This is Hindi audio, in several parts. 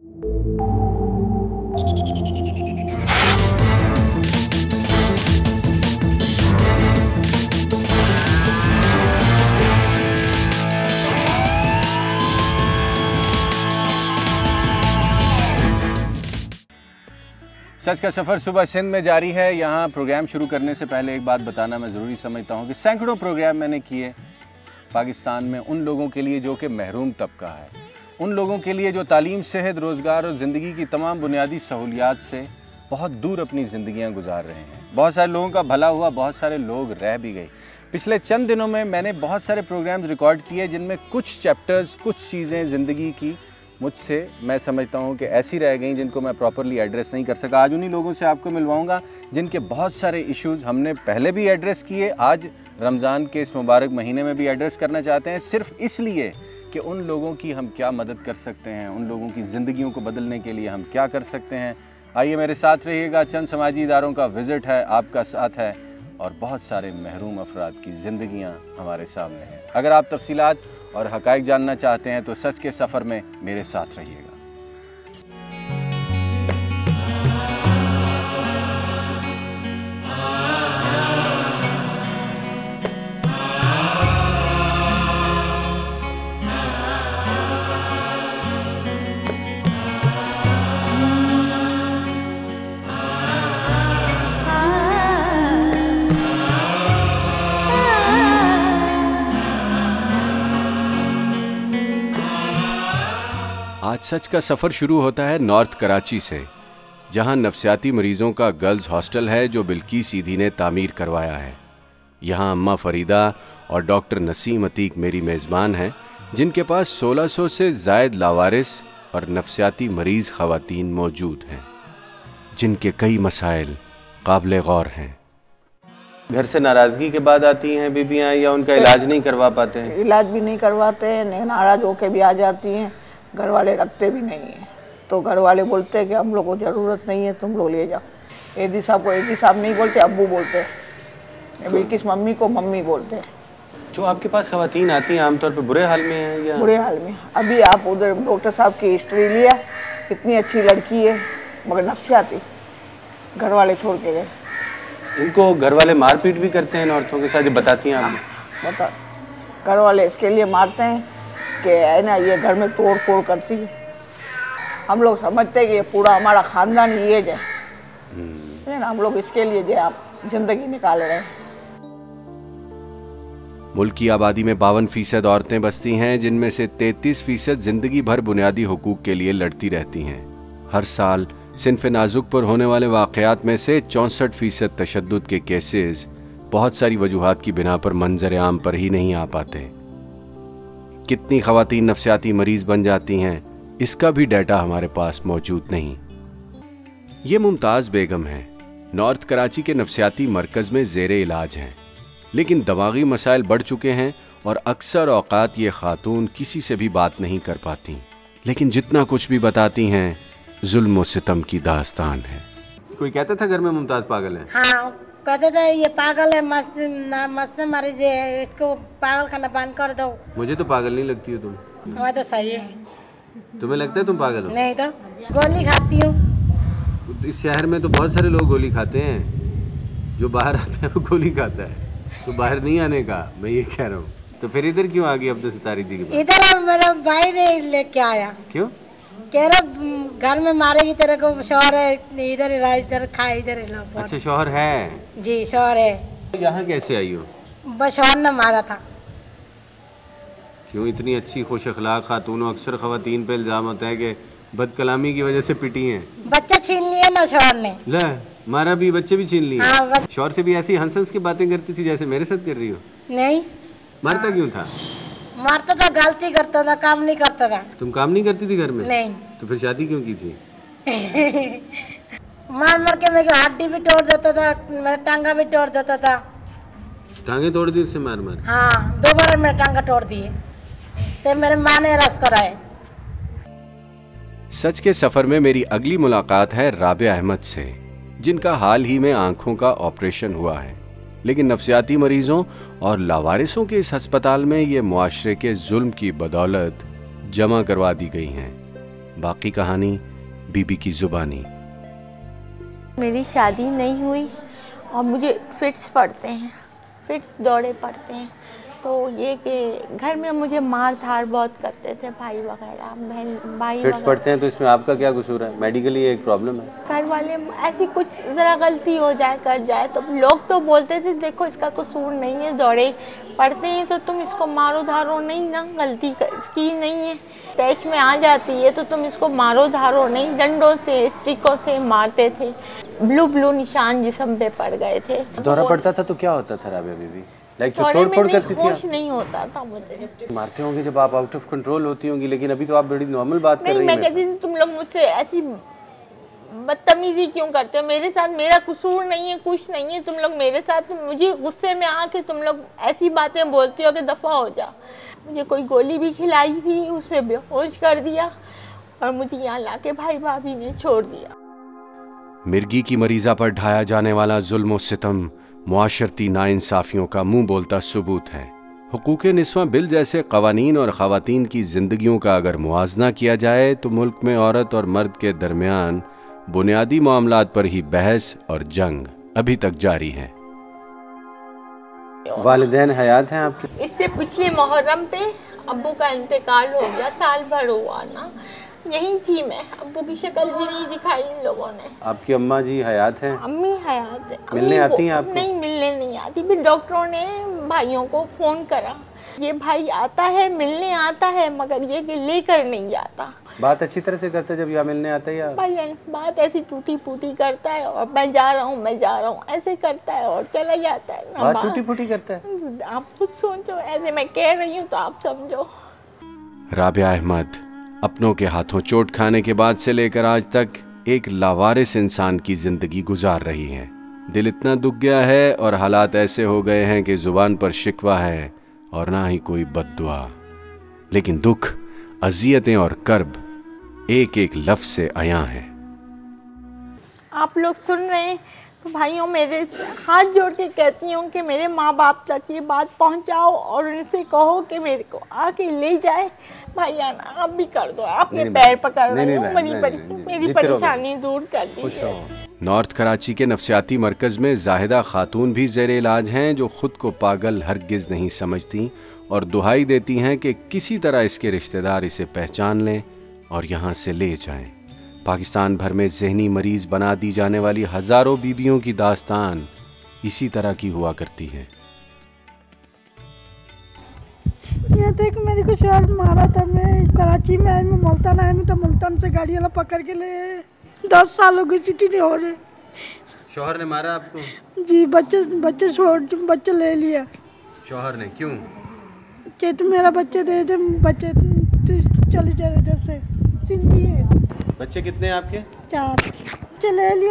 सच का सफ़र सुबह सिंध में जारी है। यहाँ प्रोग्राम शुरू करने से पहले एक बात बताना मैं ज़रूरी समझता हूँ कि सैकड़ों प्रोग्राम मैंने किए पाकिस्तान में उन लोगों के लिए जो कि महरूम तबका है, उन लोगों के लिए जो तालीम, सेहत, रोज़गार और ज़िंदगी की तमाम बुनियादी सहूलियात से बहुत दूर अपनी ज़िंदगियाँ गुजार रहे हैं। बहुत सारे लोगों का भला हुआ, बहुत सारे लोग रह भी गए। पिछले चंद दिनों में मैंने बहुत सारे प्रोग्राम्स रिकॉर्ड किए जिनमें कुछ चैप्टर्स, कुछ चीज़ें ज़िंदगी की मुझसे मैं समझता हूँ कि ऐसी रह गई जिनको मैं प्रॉपरली एड्रेस नहीं कर सका। आज उन्हीं लोगों से आपको मिलवाऊंगा जिनके बहुत सारे इश्यूज़ हमने पहले भी एड्रेस किए, आज रमज़ान के इस मुबारक महीने में भी एड्रेस करना चाहते हैं, सिर्फ इसलिए कि उन लोगों की हम क्या मदद कर सकते हैं, उन लोगों की ज़िंदगियों को बदलने के लिए हम क्या कर सकते हैं। आइए मेरे साथ रहिएगा। चंद समाजी इदारों का विज़िट है, आपका साथ है और बहुत सारे महरूम अफराद की ज़िंदगियाँ हमारे सामने हैं। अगर आप तफसीलात और हक़ाइक़ जानना चाहते हैं तो सच के सफ़र में मेरे साथ रहिएगा। आज सच का सफ़र शुरू होता है नॉर्थ कराची से, जहां नफ्सियाती मरीज़ों का गर्ल्स हॉस्टल है जो बिल्किस सीधी ने तामीर करवाया है। यहां अम्मा फरीदा और डॉक्टर नसीम अतीक मेरी मेज़बान हैं, जिनके पास 1600 से ज़ायद लावारिस और नफ्सियाती मरीज़ ख़वातीन मौजूद हैं, जिनके कई मसाइल काबिल गौर हैं। घर से नाराज़गी के बाद आती हैं बीबियाँ या उनका इलाज नहीं करवा पाते हैं? इलाज भी नहीं करवाते हैं, नाराज़ होकर भी आ जाती हैं। घर वाले रखते भी नहीं हैं, तो घर वाले बोलते हैं कि हम लोग को ज़रूरत नहीं है, तुम लोग ले जाओ। एदी साहब को एदी साहब नहीं बोलते, अब्बू बोलते हैं। बिल्किस मम्मी को मम्मी बोलते हैं। जो आपके पास ख़वातीन आती हैं आमतौर पे बुरे हाल में हैं या? बुरे हाल में। अभी आप उधर डॉक्टर साहब की हिस्ट्री लिया, इतनी अच्छी लड़की है मगर नफ्सियाती, घर वाले छोड़ के गए। इनको घर वाले मारपीट भी करते हैं औरतों के साथ, जो बताती हैं आप? बता, घर वाले इसके लिए मारते हैं कि है ना, ये घर में तोड़ फोड़ करती है। हम लोग समझते हैं कि ये पूरा हमारा ख़ानदान ये है ना, हम लोग इसके लिए जो आप ज़िंदगी निकाल रहे हैं। मुल्क की आबादी में 52% औरतें बसती हैं, जिनमें से 33% ज़िंदगी भर बुनियादी हुकूक के लिए लड़ती रहती हैं। हर साल सिन्फ़ नाजुक पर होने वाले वाक़यात में से 64% तशद्दुद के केसेस बहुत सारी वजूहात की बिना पर मंजर आम पर ही नहीं आ पाते। कितनी ख़वातीन नफ्सियाती मरीज़ बन जाती हैं, इसका भी डाटा हमारे पास मौजूद नहीं। ये मुमताज़ बेगम हैं, नॉर्थ कराची के नफ्सियाती मरकज़ में ज़ेरे इलाज हैं, लेकिन दिमागी मसाइल बढ़ चुके हैं और अक्सर औक़ात ये ख़ातून किसी से भी बात नहीं कर पाती, लेकिन जितना कुछ भी बताती हैं जुल्म व सितम की दास्तान है। कोई कहता था घर में मुमताज़ पागल है? हाँ, कहते थे ये पागल है, मस्त मरीज है, इसको पागल खाना बंद कर दो। मुझे तो पागल नहीं लगती हो तुम। मैं तो सही है। तुम्हें लगता है तुम पागल हो? नहीं तो गोली खाती हूँ। इस शहर में तो बहुत सारे लोग गोली खाते हैं, जो बाहर आते हैं वो गोली खाता है, तो बाहर नहीं आने का मैं ये कह रहा हूँ। तो फिर इधर क्यों आ गई अब्दुल सितारी दी के पास? इधर मेरा भाई ने लेके आया। क्यों? कह रहा घर में मारेगी तेरे को, शौहर है, इधर ही रहा, इधर खा, इधर ही लो। अच्छा, शौहर है? जी शौहर है। यहाँ कैसे आई हो? बस शौहर ने मारा था। क्यों? इतनी अच्छी खुश अखलाक खातून, अक्सर ख़वातीन पे इल्ज़ाम होता है कि बदकलामी की वजह से पिटी हैं। बच्चा छीन लिए ना शौहर ने। ले, मारा भी, बच्चे भी छीन लिए? हाँ, शौहर से भी ऐसी हंस हंस की बातें करती थी जैसे मेरे साथ कर रही हो? नहीं। मारता क्यों था? मारता था, गलती करता था, काम नहीं करता था। तुम काम नहीं करती थी घर में? नहीं। तो फिर शादी क्यों की थी? मार मार के मेरी हड्डी भी तोड़ देता था, मेरा टांगा भी तोड़ देता था। टांगे तोड़ दी उससे मार मार? हाँ, 2 बार मेरे टांगा तोड़ दिए, तो मेरे माँ ने इलाज कराए। सच के सफ़र में मेरी अगली मुलाकात है राबिया अहमद से, जिनका हाल ही में आंखों का ऑपरेशन हुआ है, लेकिन नफ्सियाती मरीजों और लावारिसों के इस अस्पताल में ये मुआशरे के जुल्म की बदौलत जमा करवा दी गई हैं। बाकी कहानी बीबी की जुबानी। मेरी शादी नहीं हुई और मुझे फिट्स पड़ते हैं, फिट्स दौरे पड़ते हैं। तो ये कि घर में मुझे मार धार बहुत करते थे, भाई वगैरह, बहन भाई फिट्स पड़ते हैं तो इसमें आपका क्या कसूर है? मेडिकली एक प्रॉब्लम है। घर वाले ऐसी कुछ ज़रा गलती हो जाए कर जाए तो लोग तो बोलते थे देखो इसका कसूर नहीं है, दौरे पड़ते हैं तो तुम इसको मारो धारो नहीं ना, गलती इसकी नहीं है, तैश में आ जाती है तो तुम इसको मारो धारो नहीं। डंडों से स्टिकों से मारते थे, ब्लू निशान जिस्म पे पड़ गए थे। दौरा पड़ता था तो क्या होता था राबिया बीबी? लाइक जो तोड़ फोड़ करती थी? होश नहीं होता था मुझे। मारते होंगे जब आप आउट ऑफ कंट्रोल होती होंगी, लेकिन अभी तो आप बड़ी नॉर्मल बात कर रही हैं। मैं कहती थी तुम लोग मुझसे ऐसी बदतमीजी क्यों करते हो? मेरे साथ मेरा कसूर नहीं है, कुछ नहीं है, तुम लोग मेरे साथ मुझे गुस्से में आके तुम लोग ऐसी बातें बोलती हो कि दफ़ा हो जा। मुझे कोई गोली भी खिलाई थी, उसमें बेहोश कर दिया और मुझे यहाँ लाके भाई भाभी ने छोड़ दिया। मिर्गी की मरीज़ा पर ढाया जाने वाला जुल्म और सितम मुआशरती नाइंसाफियों का मुंह बोलता सबूत है। हुकूक़े निस्वा बिल जैसे कवानीन और ख़वातीन की ज़िंदगियों का अगर मुआजना किया जाए तो मुल्क में औरत और मर्द के दरमियान बुनियादी मामलात पर ही बहस और जंग अभी तक जारी है। वालिदैन हयात हैं आपके? इससे पिछले मुहर्रम पे अब्बू का इंतकाल हो गया, साल भर हुआ ना, यहीं थी मैं, अब्बू की शक्ल भी नहीं दिखाई इन लोगों ने। आपकी अम्मा जी हयात हैं? अम्मी हयात है। मिलने आती हैं आपको? नहीं, मिलने नहीं आती। फिर डॉक्टरों ने भाइयों को फ़ोन करा, ये भाई आता है, मिलने आता है, मगर ये कि लेकर नहीं जाता। बात अच्छी तरह से करता है जब यहाँ मिलने आता है? या भाई बात ऐसी टूटी फूटी करता है और मैं जा रहा हूँ ऐसे करता है और चला जाता है। बात टूटी फूटी करता है? आप खुद सोचो, ऐसे मैं कह रही हूँ तो आप समझो। राबिया अहमद अपनों के हाथों चोट खाने के बाद से लेकर आज तक एक लावारिस इंसान की जिंदगी गुजार रही है। दिल इतना दुख गया है और हालात ऐसे हो गए हैं कि जुबान पर शिकवा है और ना ही कोई बद्दुआ, लेकिन दुख, अजियतें और कर्ब एक एक लफ्ज़ से आया है। आप लोग सुन रहे हैं तो भाइयों मेरे हाथ जोड़ के कहती हूँ कि मेरे माँ बाप तक ये बात पहुँचाओ और उनसे कहो कि मेरे को आके ले जाए। भाईयान आप भी कर दो, आपके पैर पकड़ रही हूँ, मेरी परेशानी दूर कर दीजिए। नॉर्थ कराची के नफ्सियाती मरकज़ में जाहिदा खातून भी ज़ेरे इलाज हैं जो ख़ुद को पागल हरगिज़ नहीं समझती और दुहाई देती हैं कि किसी तरह इसके रिश्तेदार इसे पहचान लें और यहाँ से ले जाएं। पाकिस्तान भर में ज़हनी मरीज़ बना दी जाने वाली हज़ारों बीबियों की दास्तान इसी तरह की हुआ करती है। ये देख मेरे को शहर मारा था, मैं कराची में आई, मैं मुल्तान आई, मैं तो मुल्तान से गाड़ी वाला पकड़ के ले 10 साल हो गए, सिटी नहीं हो रही। शौहर ने मारा आपको? जी, बच्चे ले लिया। शौहर ने क्यों? कि तुम मेरा बच्चे दे दे, बच्चे चले जाए इधर से, सिंधी है। बच्चे कितने हैं आपके? 4।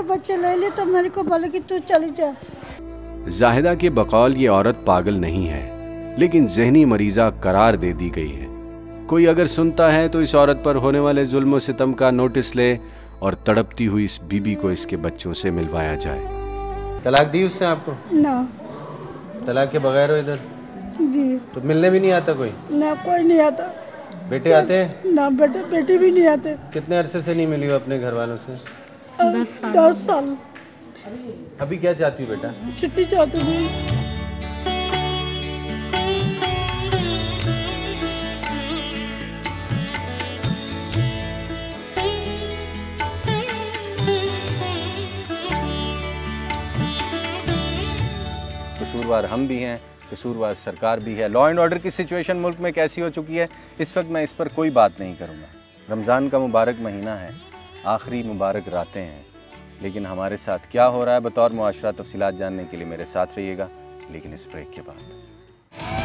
बच्चे ले लिए तो मेरे को बोले कि तू चली जा। जाहिदा के बकौल ये औरत पागल नहीं है, लेकिन जहनी मरीज़ा करार दे दी गई है। कोई अगर सुनता है तो इस औरत पर होने वाले जुल्म सितम का नोटिस ले और तड़पती हुई इस बीबी को इसके बच्चों से मिलवाया जाए। तलाक दी उसने आपको? ना, तलाक के बगैर हो इधर? जी। तो मिलने भी नहीं आता कोई? ना, कोई नहीं आता। बेटे आते हैं? ना, बेटे भी नहीं आते। कितने अरसे से नहीं मिली हो अपने घर वालों से? 10 साल। अभी क्या चाहती हो बेटा? छुट्टी चाहती हूँ। कसूरवार हम भी हैं, कसूरवार सरकार भी है। लॉ एंड ऑर्डर की सिचुएशन मुल्क में कैसी हो चुकी है इस वक्त, मैं इस पर कोई बात नहीं करूँगा। रमज़ान का मुबारक महीना है, आखिरी मुबारक रातें हैं, लेकिन हमारे साथ क्या हो रहा है बतौर मुआशरा, तफसीलात जानने के लिए मेरे साथ रहिएगा, लेकिन इस ब्रेक के बाद।